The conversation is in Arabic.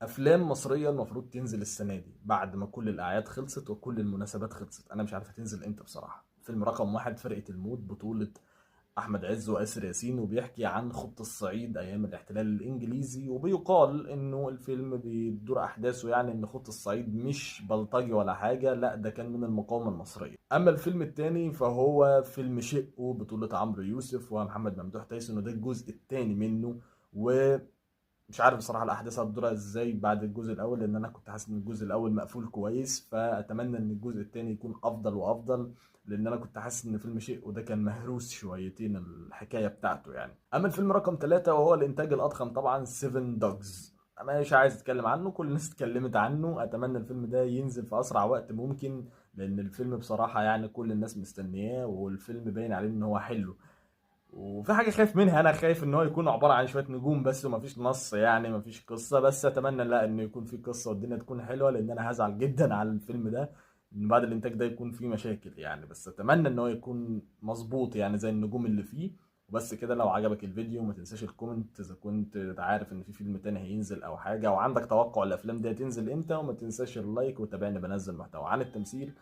افلام مصريه المفروض تنزل السنه دي بعد ما كل الاعياد خلصت وكل المناسبات خلصت. انا مش عارف هتنزل امتى بصراحه. فيلم رقم واحد فرقه الموت، بطوله احمد عز واسر ياسين، وبيحكي عن خط الصعيد ايام الاحتلال الانجليزي. وبيقال انه الفيلم بيدور احداثه يعني ان خط الصعيد مش بلطجي ولا حاجه، لا ده كان من المقاومه المصريه. اما الفيلم التاني فهو فيلم شقه، بطوله عمرو يوسف ومحمد ممدوح تايسون، وده الجزء التاني منه. و مش عارف بصراحة الأحداث هتدور ازاي بعد الجزء الأول، لأن أنا كنت حاسس إن الجزء الأول مقفول كويس، فأتمنى إن الجزء التاني يكون أفضل وأفضل، لأن أنا كنت حاسس إن فيلم شيء وده كان مهروس شويتين الحكاية بتاعته يعني. أما الفيلم رقم ثلاثة وهو الإنتاج الأضخم طبعا، سيفن دوجز. مش عايز أتكلم عنه، كل الناس اتكلمت عنه. أتمنى الفيلم ده ينزل في أسرع وقت ممكن، لأن الفيلم بصراحة يعني كل الناس مستنياه، والفيلم باين عليه إن هو حلو. وفي حاجه خايف منها، انا خايف ان هو يكون عباره عن شويه نجوم بس ومفيش نص، يعني مفيش قصه. بس اتمنى لا انه يكون في قصه والدنيا تكون حلوه، لان انا هزعل جدا على الفيلم ده ان بعد الانتاج ده يكون فيه مشاكل يعني. بس اتمنى ان هو يكون مظبوط يعني زي النجوم اللي فيه. وبس كده، لو عجبك الفيديو ما تنساش الكومنت اذا كنت عارف ان في فيلم تاني هينزل او حاجه، او عندك توقع الافلام دي هتنزل امتى. وما تنساش اللايك، وتابعني بنزل محتوى عن التمثيل